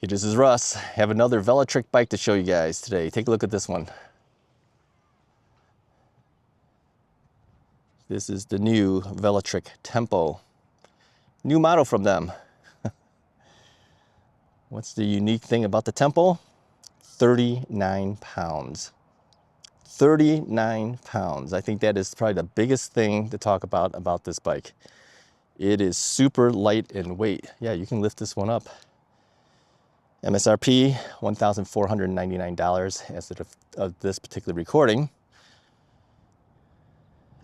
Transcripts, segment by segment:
This is Russ. I have another Velotric bike to show you guys today. Take a look at this one. This is the new Velotric Tempo. New model from them. What's the unique thing about the Tempo? 39 pounds. 39 pounds. I think that is probably the biggest thing to talk about this bike. It is super light in weight. Yeah, you can lift this one up. MSRP, $1,499 as of this particular recording.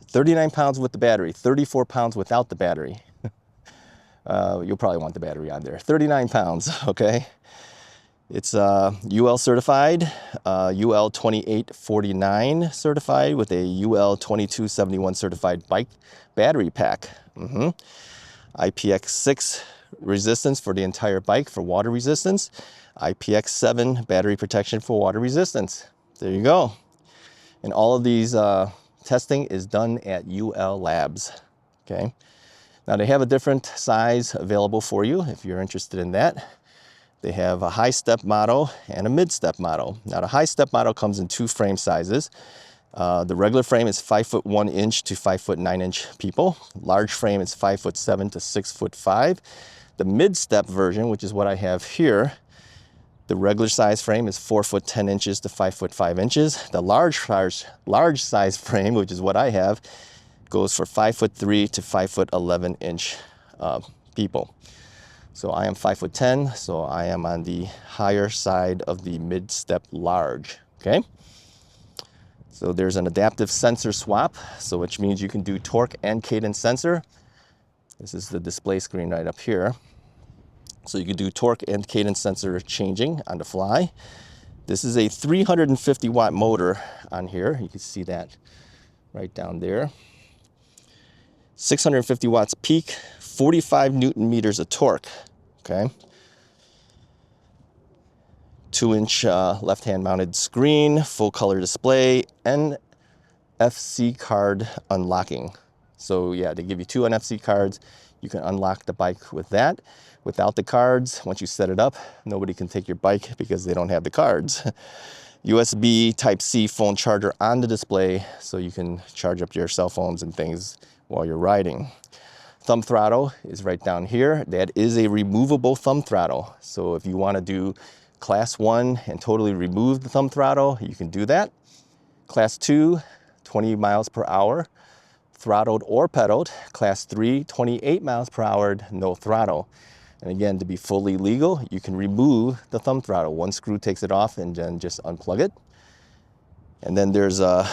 39 pounds with the battery, 34 pounds without the battery. You'll probably want the battery on there. 39 pounds, okay? It's UL certified, UL 2849 certified with a UL 2271 certified bike battery pack. IPX6 resistance for the entire bike for water resistance. IPX7 battery protection for water resistance. There you go. And all of these testing is done at UL Labs, okay? Now they have a different size available for you if you're interested in that. They have a high step model and a mid step model. Now the high step model comes in two frame sizes. The regular frame is 5'1" to 5'9" people. Large frame is 5'7" to 6'5". The mid step version, which is what I have here, the regular size frame is 4'10" to 5'5". The large size frame, which is what I have, goes for 5'3" to 5'11" people. So I am 5'10", so I am on the higher side of the mid step large, okay? So there's an adaptive sensor swap, so which means you can do torque and cadence sensor. This is the display screen right up here. So you can do torque and cadence sensor changing on the fly. This is a 350 watt motor on here. You can see that right down there. 650 watts peak, 45 Newton meters of torque, okay? 2-inch left-hand mounted screen, full color display, NFC card unlocking. So yeah, they give you two NFC cards. You can unlock the bike with that. Without the cards, once you set it up, nobody can take your bike because they don't have the cards. USB Type-C phone charger on the display so you can charge up your cell phones and things while you're riding. Thumb throttle is right down here. That is a removable thumb throttle. So if you want to do Class 1 and totally remove the thumb throttle, you can do that. Class 2, 20 miles per hour, throttled or pedaled. Class 3, 28 miles per hour, no throttle. And again, to be fully legal, you can remove the thumb throttle. One screw takes it off and then just unplug it. And then there's the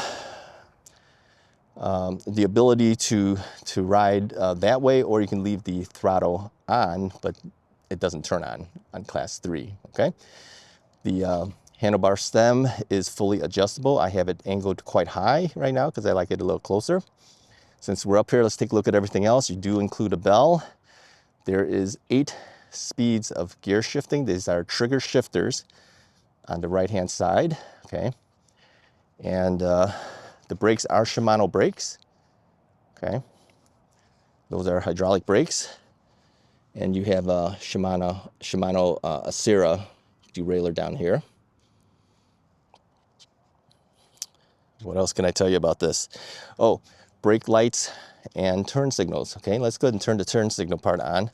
ability to ride that way, or you can leave the throttle on, but it doesn't turn on Class 3, okay? The handlebar stem is fully adjustable. I have it angled quite high right now because I like it a little closer. Since we're up here, let's take a look at everything else. You do include a bell. There is 8 speeds of gear shifting. These are trigger shifters on the right-hand side, okay? And the brakes are Shimano brakes, okay? Those are hydraulic brakes. And you have a Shimano Acera derailleur down here. What else can I tell you about this? Oh, brake lights and turn signals, okay? Let's go ahead and turn the turn signal part on.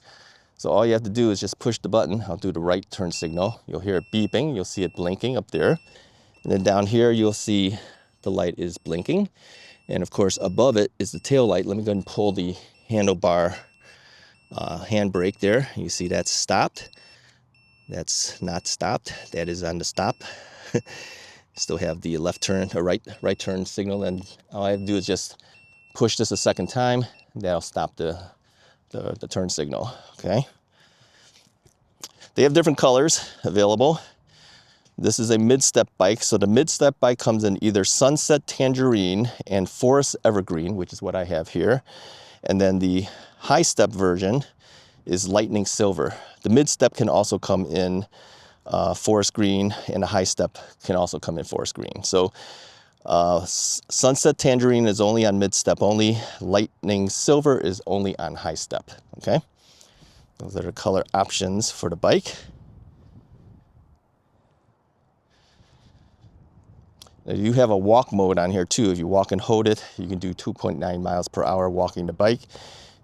So all you have to do is just push the button. I'll do the right turn signal. You'll hear it beeping. You'll see it blinking up there. And then down here, you'll see the light is blinking. And of course, above it is the tail light. Let me go ahead and pull the handlebar handbrake there. You see that's stopped. That's not stopped. That is on the stop. Still have the left turn or right turn signal, and all I have to do is just push this a second time. That'll stop the turn signal, okay? They have different colors available. This is a mid-step bike. So the mid-step bike comes in either Sunset Tangerine and Forest Evergreen, which is what I have here. And then the high-step version is Lightning Silver. The mid-step can also come in Forest Green, and the high-step can also come in Forest Green. So Sunset Tangerine is only on mid-step only. Lightning Silver is only on high-step, okay? Those are the color options for the bike. Now, you have a walk mode on here too. If you walk and hold it, you can do 2.9 miles per hour walking the bike.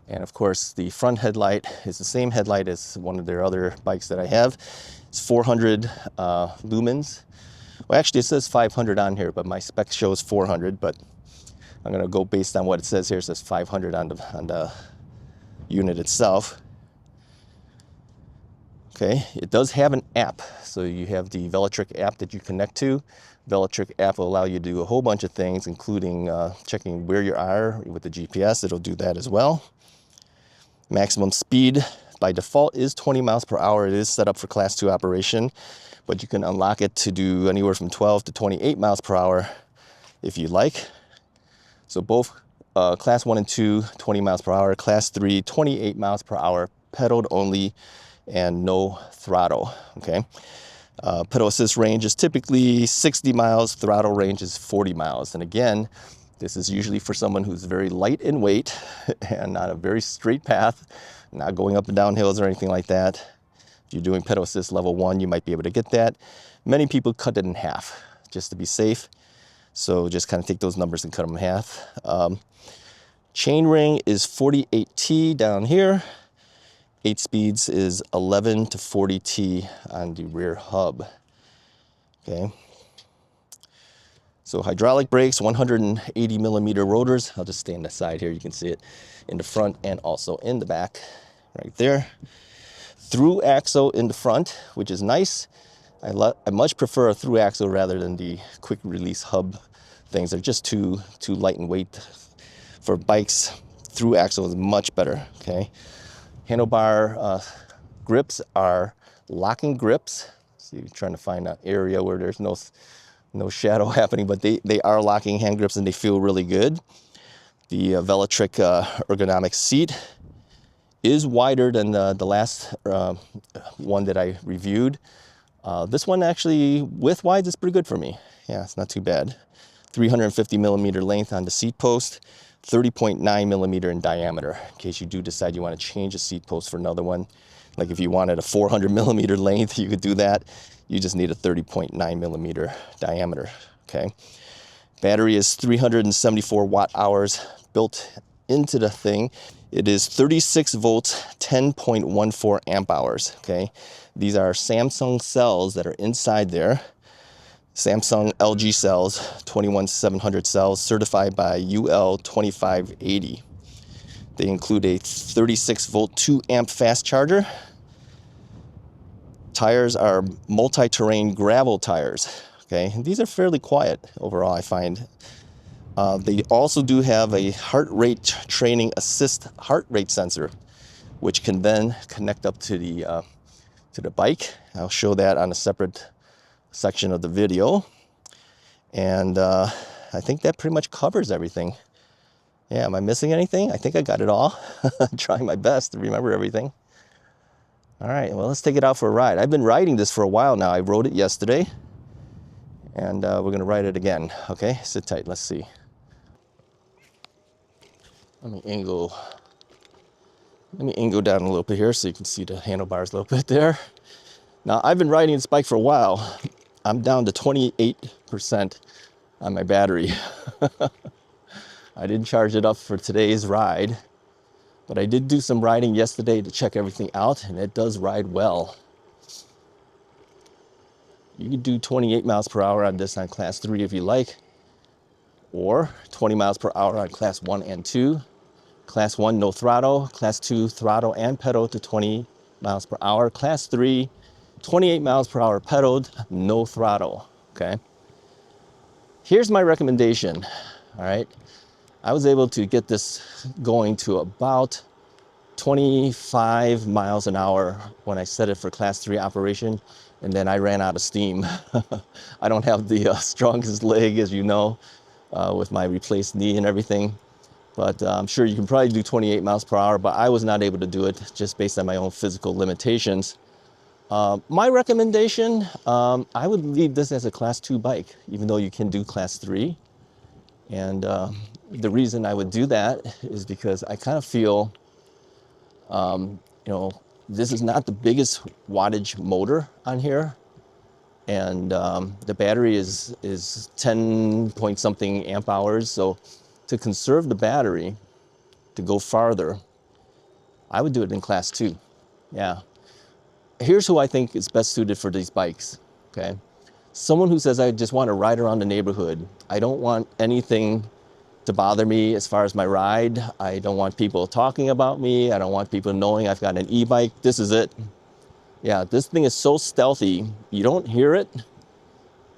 And of course, the front headlight is the same headlight as one of their other bikes that I have. It's 400 lumens. Well, actually, it says 500 on here, but my spec shows 400. But I'm going to go based on what it says here. It says 500 on the unit itself. Okay, it does have an app. So you have the Velotric app that you connect to. Velotric app will allow you to do a whole bunch of things, including checking where you are with the GPS. It'll do that as well. Maximum speed by default is 20 miles per hour. It is set up for class 2 operation, but you can unlock it to do anywhere from 12 to 28 miles per hour if you like. So both class 1 and 2, 20 miles per hour, class 3, 28 miles per hour, pedaled only and no throttle, okay? Pedal assist range is typically 60 miles, throttle range is 40 miles. And again, this is usually for someone who's very light in weight and on a very straight path, not going up and down hills or anything like that. If you're doing pedal assist level 1, you might be able to get that. Many people cut it in half just to be safe. So just kind of take those numbers and cut them in half. Chain ring is 48T down here. 8 speeds is 11 to 40T on the rear hub. Okay. So hydraulic brakes, 180 millimeter rotors. I'll just stay on the side here. You can see it in the front and also in the back, right there. Through axle in the front, which is nice. I much prefer a through axle rather than the quick release hub things. They're just too light in weight for bikes. Through axle is much better. Okay. Handlebar grips are locking grips. So you're trying to find an area where there's no shadow happening, but they are locking hand grips and they feel really good. The Velotric ergonomic seat is wider than the last one that I reviewed. This one actually, width-wise, is pretty good for me. Yeah, it's not too bad. 350 millimeter length on the seat post. 30.9 millimeter in diameter, in case you do decide you want to change a seat post for another one. Like if you wanted a 400 millimeter length, you could do that. You just need a 30.9 millimeter diameter, okay? Battery is 374 watt hours built into the thing. It is 36 volts, 10.14 amp hours, okay? These are Samsung cells that are inside there. Samsung LG cells, 21700 cells, certified by UL 2580. They include a 36 volt 2 amp fast charger. Tires are multi-terrain gravel tires, okay? And these are fairly quiet overall, I find. They also do have a heart rate training assist heart rate sensor, which can then connect up to the bike. I'll show that on a separate section of the video. And I think that pretty much covers everything. Yeah, am I missing anything? I think I got it all. I'm trying my best to remember everything. All right, well, let's take it out for a ride. I've been riding this for a while now. I rode it yesterday, and we're gonna ride it again. Okay, sit tight, let's see. Let me angle down a little bit here so you can see the handlebars a little bit there. Now, I've been riding this bike for a while. I'm down to 28% on my battery. I didn't charge it up for today's ride, but I did do some riding yesterday to check everything out, and it does ride well. You can do 28 miles per hour on this on class 3 if you like, or 20 miles per hour on class 1 and 2. Class 1, no throttle. Class 2, throttle and pedal to 20 miles per hour. Class 3, 28 miles per hour pedaled, no throttle, okay? Here's my recommendation, all right? I was able to get this going to about 25 miles an hour when I set it for class 3 operation, and then I ran out of steam. I don't have the strongest leg, as you know, with my replaced knee and everything. But I'm sure you can probably do 28 miles per hour, but I was not able to do it just based on my own physical limitations. My recommendation, I would leave this as a class 2 bike, even though you can do class 3. And the reason I would do that is because I kind of feel, you know, this is not the biggest wattage motor on here. and the battery is 10 point something amp hours. So to conserve the battery, to go farther, I would do it in class 2. Yeah. Here's who I think is best suited for these bikes, okay? Someone who says, I just want to ride around the neighborhood. I don't want anything to bother me as far as my ride. I don't want people talking about me. I don't want people knowing I've got an e-bike. This is it. Yeah, this thing is so stealthy. You don't hear it.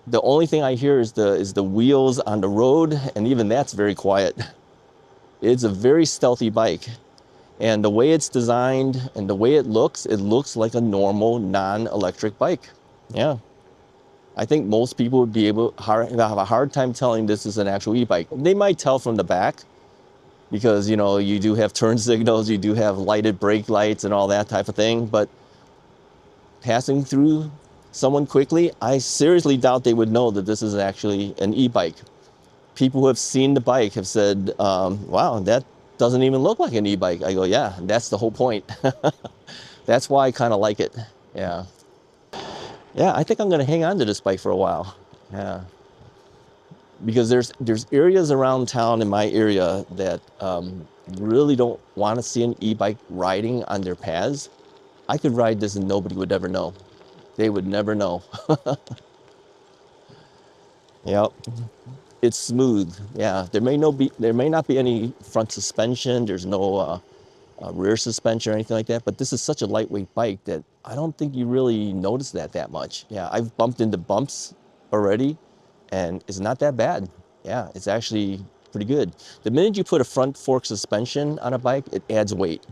The only thing I hear is the wheels on the road, and even that's very quiet. It's a very stealthy bike. And the way it's designed and the way it looks like a normal non-electric bike. Yeah. I think most people would be able have a hard time telling this is an actual e-bike. They might tell from the back because, you know, you do have turn signals, you do have lighted brake lights and all that type of thing. But passing through someone quickly, I seriously doubt they would know that this is actually an e-bike. People who have seen the bike have said, wow, that doesn't even look like an e-bike. I go, yeah, that's the whole point. That's why I kind of like it. Yeah. Yeah, I think I'm going to hang on to this bike for a while. Yeah. Because there's areas around town in my area that really don't want to see an e-bike riding on their paths. I could ride this and nobody would ever know. They would never know. Yep. It's smooth. Yeah. There may not be any front suspension. There's no rear suspension or anything like that. But this is such a lightweight bike that I don't think you really notice that much. Yeah. I've bumped into bumps already, and it's not that bad. Yeah. It's actually pretty good. The minute you put a front fork suspension on a bike, it adds weight,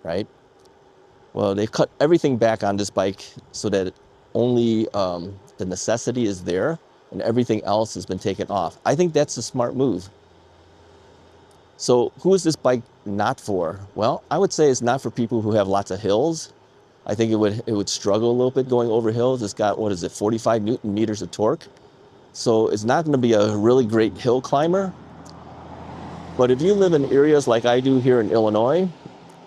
right? Well, they've cut everything back on this bike so that only the necessity is there and everything else has been taken off. I think that's a smart move. So who is this bike not for? Well, I would say it's not for people who have lots of hills. I think it would struggle a little bit going over hills. It's got, 45 Newton meters of torque. So it's not going to be a really great hill climber. But if you live in areas like I do here in Illinois,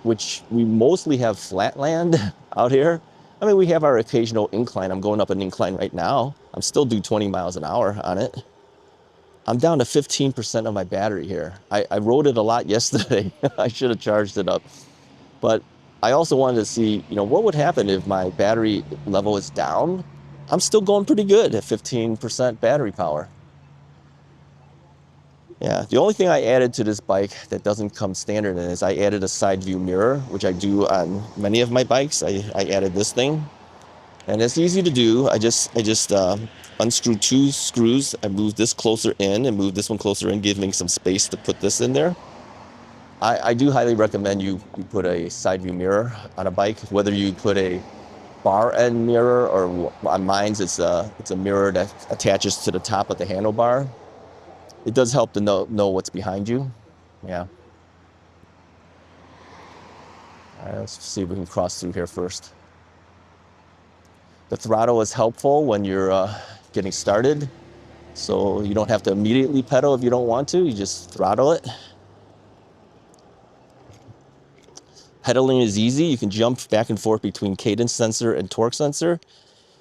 which we mostly have flat land out here. I mean, we have our occasional incline. I'm going up an incline right now. I'm still doing 20 miles an hour on it. I'm down to 15% of my battery here. I rode it a lot yesterday. I should have charged it up. But I also wanted to see, what would happen if my battery level is down. I'm still going pretty good at 15% battery power. Yeah, the only thing I added to this bike that doesn't come standard is I added a side view mirror, which I do on many of my bikes. I added this thing, and it's easy to do. I just unscrew 2 screws. I move this closer in and move this one closer in, giving some space to put this in there. I do highly recommend you put a side view mirror on a bike, whether you put a bar end mirror or on mine's it's a mirror that attaches to the top of the handlebar. It does help to know what's behind you. Yeah. All right, let's see if we can cross through here first. The throttle is helpful when you're getting started. So you don't have to immediately pedal if you don't want to. You just throttle it. Pedaling is easy. You can jump back and forth between cadence sensor and torque sensor.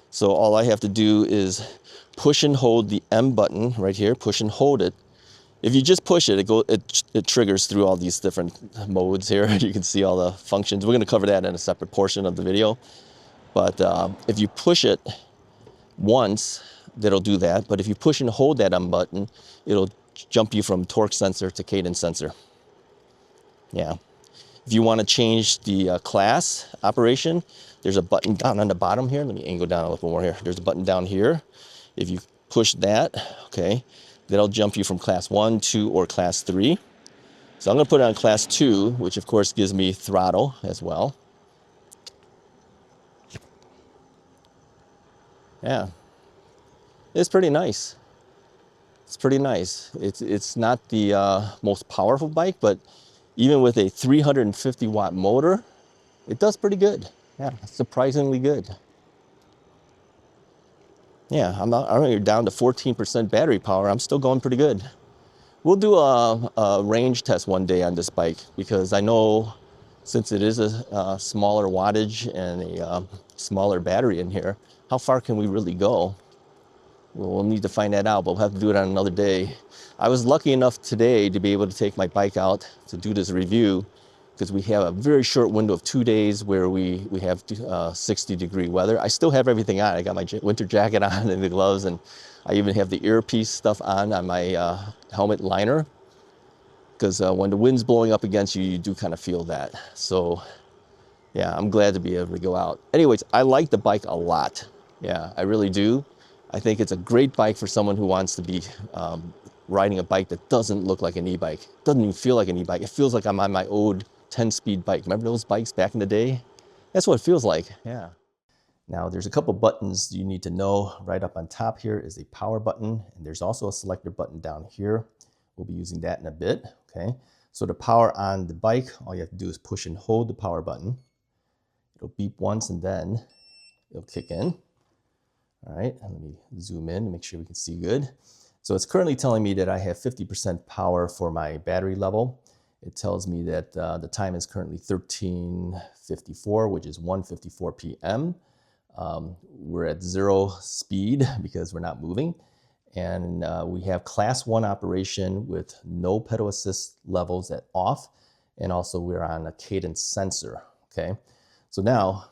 So all I have to do is push and hold the M button right here, push and hold it. If you just push it, it triggers through all these different modes here. You can see all the functions. We're going to cover that in a separate portion of the video. But if you push it once, that'll do that. But if you push and hold that M button, it'll jump you from torque sensor to cadence sensor. Yeah. If you want to change the class operation, there's a button down on the bottom here. Let me angle down a little more here. There's a button down here. If you push that, okay, that'll jump you from class 1, 2, or class 3. So I'm going to put it on class 2, which of course gives me throttle as well. Yeah, it's pretty nice. It's pretty nice. It's not the most powerful bike, but even with a 350 watt motor, it does pretty good. Yeah, surprisingly good. Yeah, I'm down to 14% battery power. I'm still going pretty good. We'll do a range test one day on this bike because I know since it is a smaller wattage and a smaller battery in here, how far can we really go? we'll need to find that out, but we'll have to do it on another day. I was lucky enough today to be able to take my bike out to do this review because we have a very short window of 2 days where we have 60-degree weather. I still have everything on. I got my winter jacket on and the gloves, and I even have the earpiece stuff on my helmet liner because when the wind's blowing up against you, you do kind of feel that. So yeah, I'm glad to be able to go out. Anyways, I like the bike a lot. Yeah, I really do. I think it's a great bike for someone who wants to be riding a bike that doesn't look like an e-bike. Doesn't even feel like an e-bike. It feels like I'm on my old 10-speed bike. Remember those bikes back in the day? That's what it feels like, yeah. Now there's a couple buttons you need to know. Right up on top here is a power button, and there's also a selector button down here. We'll be using that in a bit, okay? So to power on the bike, all you have to do is push and hold the power button. It'll beep once and then it'll kick in. All right, and let me zoom in to make sure we can see good. So it's currently telling me that I have 50% power for my battery level. It tells me that the time is currently 13:54, which is 1:54 p.m. We're at 0 speed because we're not moving. And we have class 1 operation with no pedal assist levels at off. And also we're on a cadence sensor, okay? So now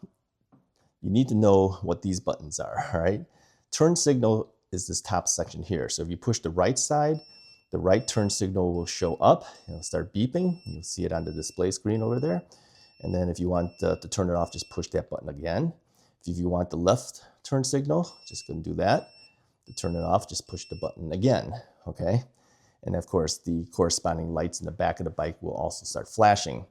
you need to know what these buttons are, all right? Turn signal is this top section here. So if you push the right side, the right turn signal will show up. It'll start beeping. You'll see it on the display screen over there. And then if you want to turn it off, just push that button again. If you want the left turn signal, just go and do that. To turn it off, just push the button again, okay? And of course, the corresponding lights in the back of the bike will also start flashing.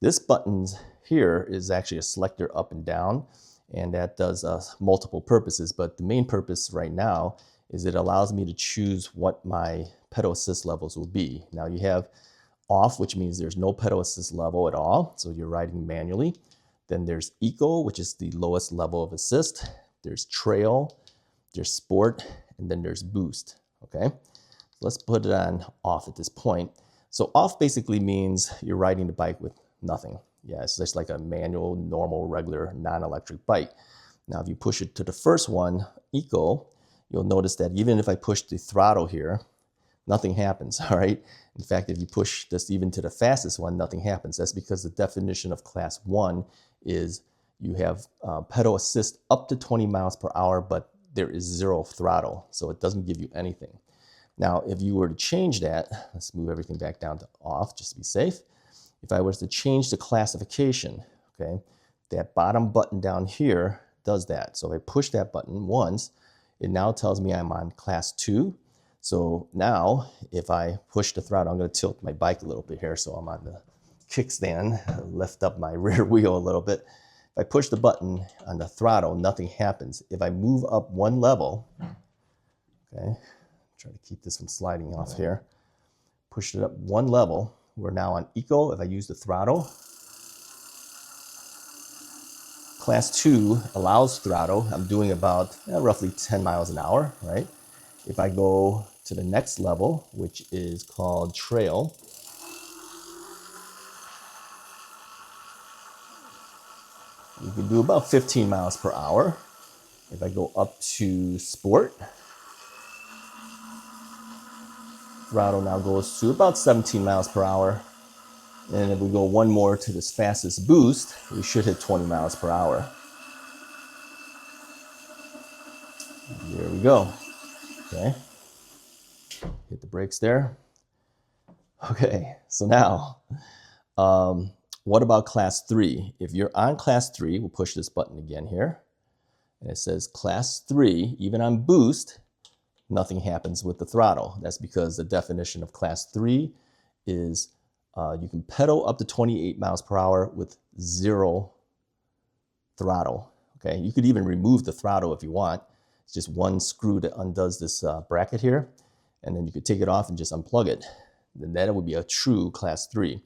This button here is actually a selector up and down, and that does multiple purposes, but the main purpose right now is it allows me to choose what my pedal assist levels will be. Now you have off, which means there's no pedal assist level at all, so you're riding manually. Then there's eco, which is the lowest level of assist. There's trail, there's sport, and then there's boost, okay? Let's put it on off at this point. So off basically means you're riding the bike with nothing. Yeah, it's just like a manual, normal, regular, non-electric bike. Now, if you push it to the first one, eco, you'll notice that even if I push the throttle here, nothing happens, all right? In fact, if you push this even to the fastest one, nothing happens. That's because the definition of class 1 is you have pedal assist up to 20 miles per hour, but there is 0 throttle, so it doesn't give you anything. Now, if you were to change that, let's move everything back down to off just to be safe. If I was to change the classification, okay, that bottom button down here does that. So if I push that button once, it now tells me I'm on class 2. So now if I push the throttle, I'm going to tilt my bike a little bit here so I'm on the kickstand, lift up my rear wheel a little bit. If I push the button on the throttle, nothing happens. If I move up one level, okay, try to keep this from sliding off here, push it up one level, we're now on eco. If I use the throttle, class 2 allows throttle. I'm doing about roughly 10 miles an hour, right? If I go to the next level, which is called trail, you can do about 15 miles per hour. If I go up to sport, throttle now goes to about 17 miles per hour. And if we go one more to this fastest boost, we should hit 20 miles per hour. There we go. Okay. Hit the brakes there. Okay, so now, what about class 3? If you're on class 3, we'll push this button again here. And it says class 3, even on boost, nothing happens with the throttle. That's because the definition of class 3 is you can pedal up to 28 miles per hour with 0 throttle. Okay, you could even remove the throttle if you want. It's just one screw that undoes this bracket here, and then you could take it off and just unplug it. Then that would be a true class 3.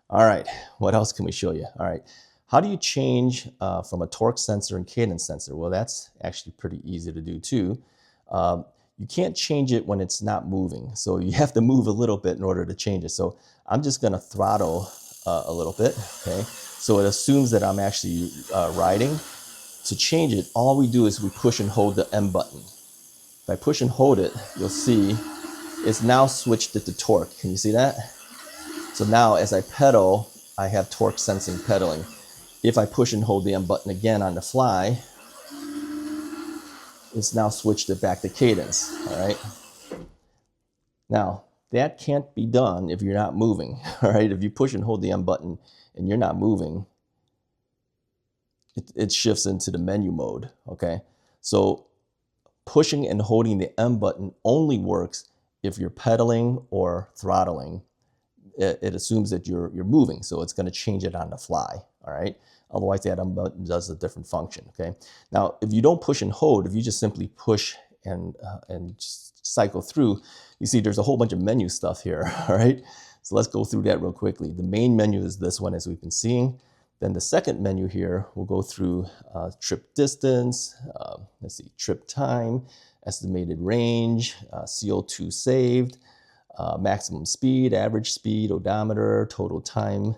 All right, what else can we show you? All right, how do you change from a torque sensor and cadence sensor? Well, that's actually pretty easy to do too. You can't change it when it's not moving. So you have to move a little bit in order to change it. So I'm just gonna throttle a little bit, okay? So it assumes that I'm actually riding. To change it, all we do is we push and hold the M button. If If I push and hold it, you'll see it's now switched it to torque. Can you see that? So now as I pedal, I have torque sensing pedaling. If I push and hold the M button again on the fly, it's now switched it back to cadence, all right? Now, that can't be done if you're not moving, all right? If you push and hold the M button and you're not moving, it shifts into the menu mode, okay? So pushing and holding the M button only works if you're pedaling or throttling. It assumes that you're moving, so it's gonna change it on the fly, all right? Otherwise, that M button does a different function, okay? Now, if you don't push and hold, if you just simply push and just cycle through, you see there's a whole bunch of menu stuff here, all right? So let's go through that real quickly. The main menu is this one, as we've been seeing. Then the second menu here, we'll go through trip distance, let's see, trip time, estimated range, CO2 saved, maximum speed, average speed, odometer, total time,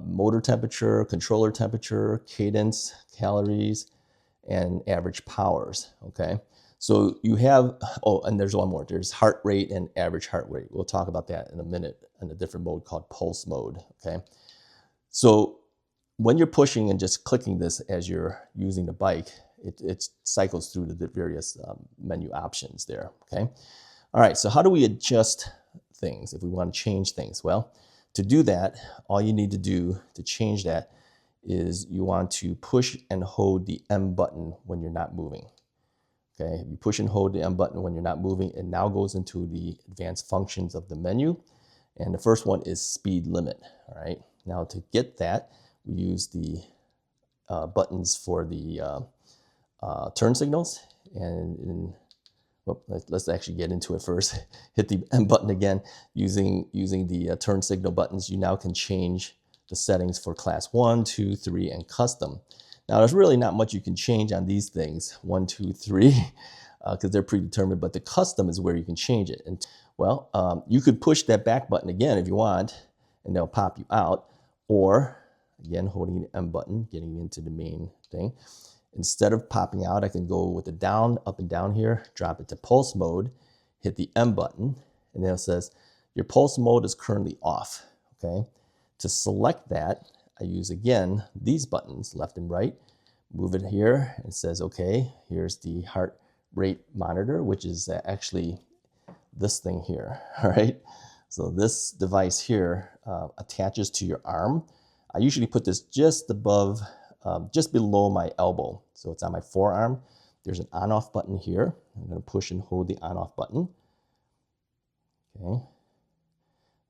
motor temperature, controller temperature, cadence, calories, and average powers, okay? So you have, oh, and there's one more. There's heart rate and average heart rate. We'll talk about that in a minute in a different mode called pulse mode, okay? So when you're pushing and just clicking this as you're using the bike, it cycles through the various menu options there, okay? All right, so how do we adjust things if we want to change things? Well, to do that, all you need to do to change that is you want to push and hold the M button when you're not moving. Okay, if you push and hold the M button when you're not moving, it now goes into the advanced functions of the menu. And the first one is speed limit, all right? Now to get that, we use the buttons for the turn signals. And well, let's actually get into it first. Hit the M button again. Using the turn signal buttons, you now can change the settings for class 1, 2, 3, and custom. Now, there's really not much you can change on these things, 1, 2, 3, because they're predetermined, but the custom is where you can change it. And well, you could push that back button again if you want, and they'll pop you out, or again, holding the M button, getting into the main thing. Instead of popping out, I can go with the down, up and down here, drop it to pulse mode, hit the M button, and then it says, your pulse mode is currently off, okay? To select that, I use, again, these buttons, left and right, move it here, and it says, okay, here's the heart rate monitor, which is actually this thing here, all right? So this device here attaches to your arm. I usually put this just above, just below my elbow. So it's on my forearm. There's an on-off button here. I'm gonna push and hold the on-off button. Okay.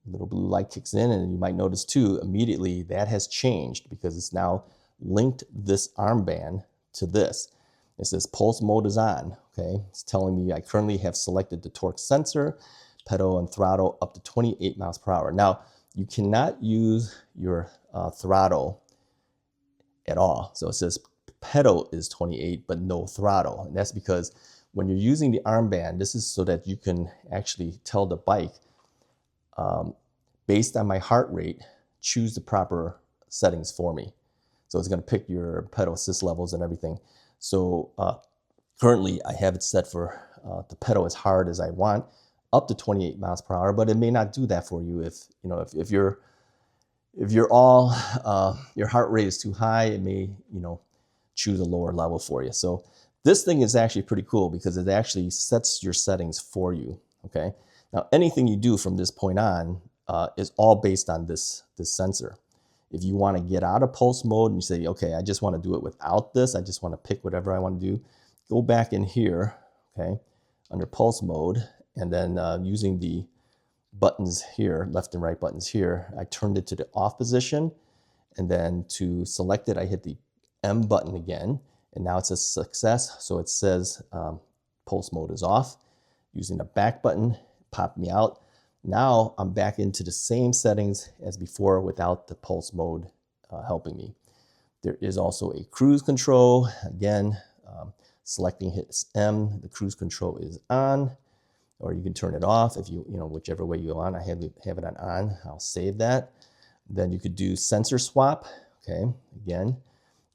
Little blue light kicks in, and you might notice too, immediately that has changed because it's now linked this armband to this. It says pulse mode is on, okay? It's telling me I currently have selected the torque sensor, pedal and throttle up to 28 miles per hour. Now, you cannot use your throttle at all. So it says pedal is 28, but no throttle. And that's because when you're using the armband, this is so that you can actually tell the bike, based on my heart rate, choose the proper settings for me. So it's gonna pick your pedal assist levels and everything. So currently I have it set for the pedal as hard as I want, up to 28 miles per hour, but it may not do that for you if you're all, your heart rate is too high, it may, choose a lower level for you. So this thing is actually pretty cool because it actually sets your settings for you, okay? Now, anything you do from this point on is all based on this sensor. If you want to get out of pulse mode and you say, okay, I just want to do it without this, I just want to pick whatever I want to do, go back in here, okay, under pulse mode, and then using the buttons here, left and right buttons here, I turned it to the off position, and then to select it, I hit the M button again, and now it says success, so it says pulse mode is off. Using the back button, pop me out. Now I'm back into the same settings as before without the pulse mode helping me. There is also a cruise control. Again, selecting hits M, the cruise control is on, or you can turn it off if whichever way you want. I have it on. I'll save that. Then you could do sensor swap. Okay, again,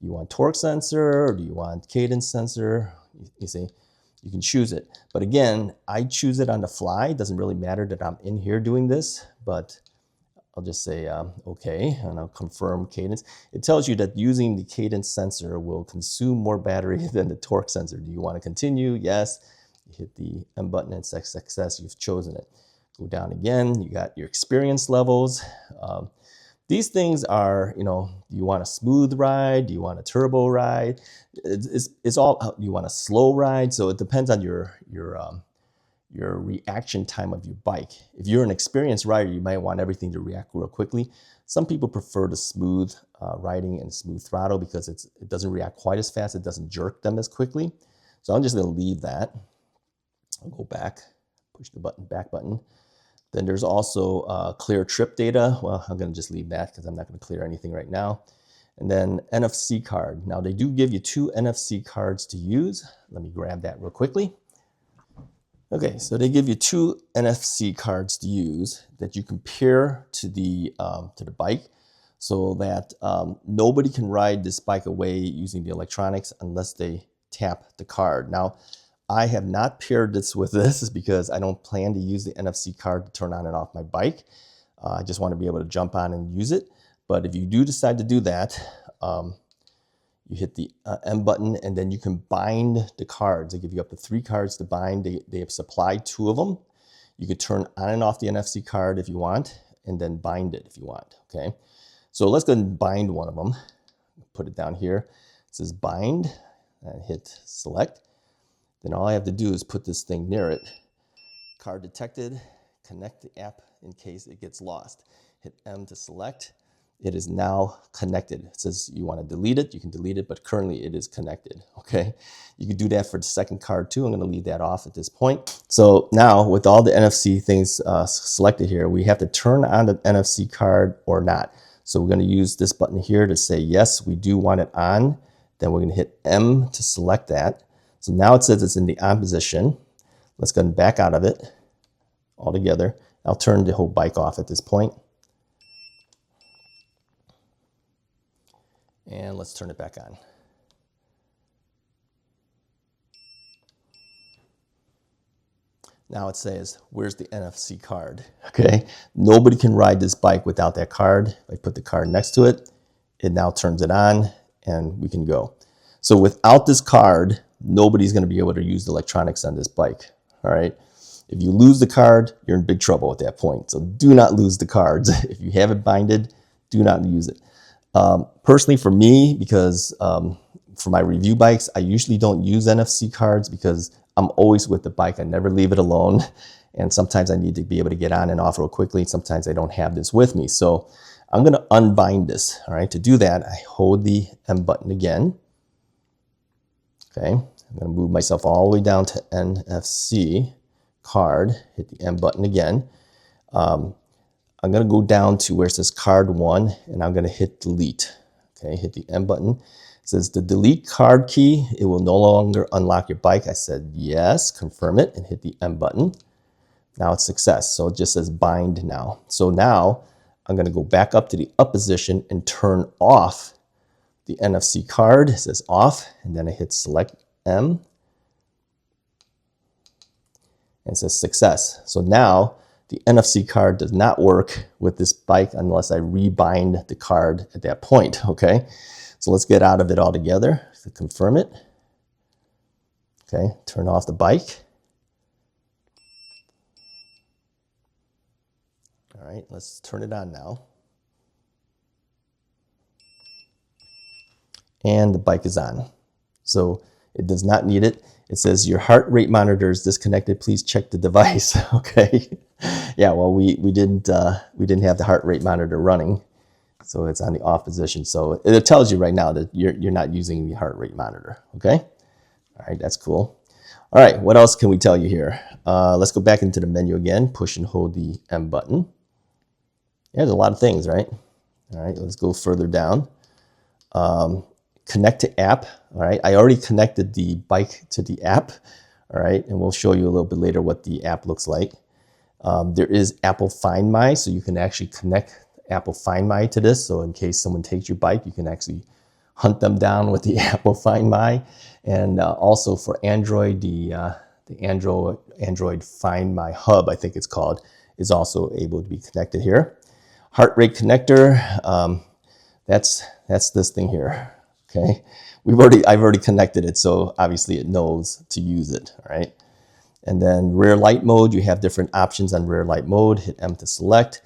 you want torque sensor or do you want cadence sensor? You see, You can choose it. But again, I choose it on the fly. It doesn't really matter that I'm in here doing this, but I'll just say okay, and I'll confirm cadence. It tells you that using the cadence sensor will consume more battery than the torque sensor. Do you want to continue? Yes. You hit the M button and success, you've chosen it. Go down again, you got your experience levels. These things are, do you want a smooth ride? Do you want a turbo ride? It's all, do you want a slow ride? So it depends on your reaction time of your bike. If you're an experienced rider, you might want everything to react real quickly. Some people prefer the smooth riding and smooth throttle because it doesn't react quite as fast. It doesn't jerk them as quickly. So I'm just going to leave that. I'll go back, push the back button. Then there's also clear trip data. Well, I'm going to just leave that because I'm not going to clear anything right now. And then NFC card. Now they do give you 2 NFC cards to use. Let me grab that real quickly. Okay, so they give you 2 NFC cards to use that you compare to the bike, so that nobody can ride this bike away using the electronics unless they tap the card. Now, I have not paired this with this because I don't plan to use the NFC card to turn on and off my bike. I just want to be able to jump on and use it. But if you do decide to do that, you hit the M button and then you can bind the cards. They give you up to 3 cards to bind. They have supplied 2 of them. You could turn on and off the NFC card if you want, and then bind it if you want, okay? So let's go ahead and bind one of them. Put it down here. It says bind, and hit select. Then all I have to do is put this thing near it. Card detected, connect the app in case it gets lost. Hit M to select. It is now connected. It says you want to delete it, you can delete it, but currently it is connected, okay? You can do that for the second card too. I'm going to leave that off at this point. So now with all the NFC things selected here, we have to turn on the NFC card or not. So we're going to use this button here to say, yes, we do want it on. Then we're going to hit M to select that. So now it says it's in the on position. Let's go and back out of it altogether. I'll turn the whole bike off at this point. And let's turn it back on. Now it says, where's the NFC card? Okay, nobody can ride this bike without that card. If I put the card next to it, it now turns it on and we can go. So without this card, nobody's going to be able to use the electronics on this bike. All right. If you lose the card, you're in big trouble at that point. So do not lose the cards. If you have it binded, do not use it. Personally, for me, because for my review bikes, I usually don't use NFC cards because I'm always with the bike. I never leave it alone. And sometimes I need to be able to get on and off real quickly. Sometimes I don't have this with me. So I'm going to unbind this. All right. To do that, I hold the M button again. Okay. I'm going to move myself all the way down to NFC card, hit the M button again. I'm going to go down to where it says card 1 and I'm going to hit delete. Okay, hit the M button. It says the delete card key, it will no longer unlock your bike. I said yes, confirm it, and hit the M button. Now it's success. So it just says bind now. So now I'm going to go back up to the up position and turn off the NFC card. It says off, and then I hit select M. And it says success. So now the NFC card does not work with this bike unless I rebind the card at that point, okay? So let's get out of it altogether to confirm it. Okay, turn off the bike. All right, let's turn it on now. And the bike is on. So it does not need it. It says your heart rate monitor is disconnected. Please check the device. Okay. Yeah. Well, we didn't have the heart rate monitor running, so it's on the off position. So it tells you right now that you're not using the heart rate monitor. Okay. All right. That's cool. All right. What else can we tell you here? Let's go back into the menu again. Push and hold the M button. Yeah, there's a lot of things, right? All right. Let's go further down. Connect to app. All right, I already connected the bike to the app. All right, and we'll show you a little bit later what the app looks like. There is Apple Find My, so you can actually connect Apple Find My to this. So in case someone takes your bike, you can actually hunt them down with the app will Find My. And also for Android, the Android Find My Hub, I think it's called, is also able to be connected here. Heart rate connector, that's this thing here. Okay, I've already connected it, so obviously it knows to use it, all right? And then rear light mode, you have different options on rear light mode. Hit M to select.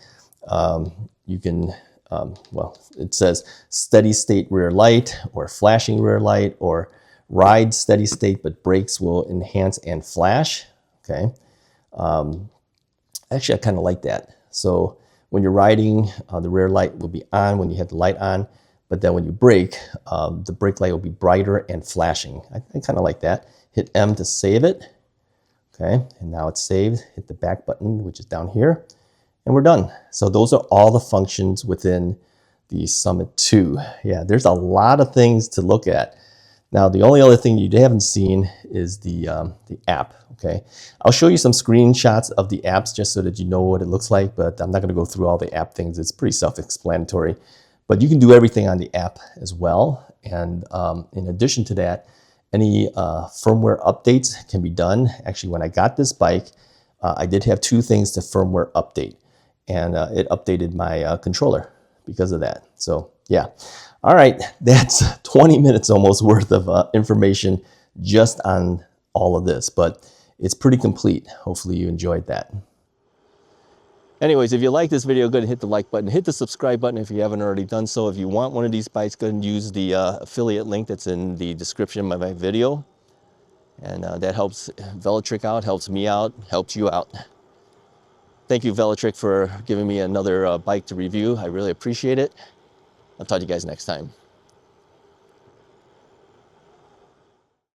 You can, well, it says steady state rear light, or flashing rear light, or ride steady state, but brakes will enhance and flash. Okay. Actually, I kind of like that. So when you're riding, the rear light will be on when you have the light on, but then when you brake, the brake light will be brighter and flashing. I kind of like that. Hit M to save it. Okay, and now it's saved. Hit the back button, which is down here, and we're done. So those are all the functions within the Summit 2. Yeah, there's a lot of things to look at. Now, the only other thing you haven't seen is the app, okay? I'll show you some screenshots of the apps just so that you know what it looks like, but I'm not gonna go through all the app things. It's pretty self-explanatory, but you can do everything on the app as well. And in addition to that, any firmware updates can be done. Actually, when I got this bike, I did have 2 things to firmware update, and it updated my controller because of that. So yeah, all right, that's 20 minutes almost worth of information just on all of this, but it's pretty complete. Hopefully you enjoyed that. Anyways, if you like this video, go ahead and hit the like button, hit the subscribe button if you haven't already done so. If you want one of these bikes, go ahead and use the affiliate link that's in the description of my video. And that helps Velotric out, helps me out, helps you out. Thank you, Velotric, for giving me another bike to review. I really appreciate it. I'll talk to you guys next time.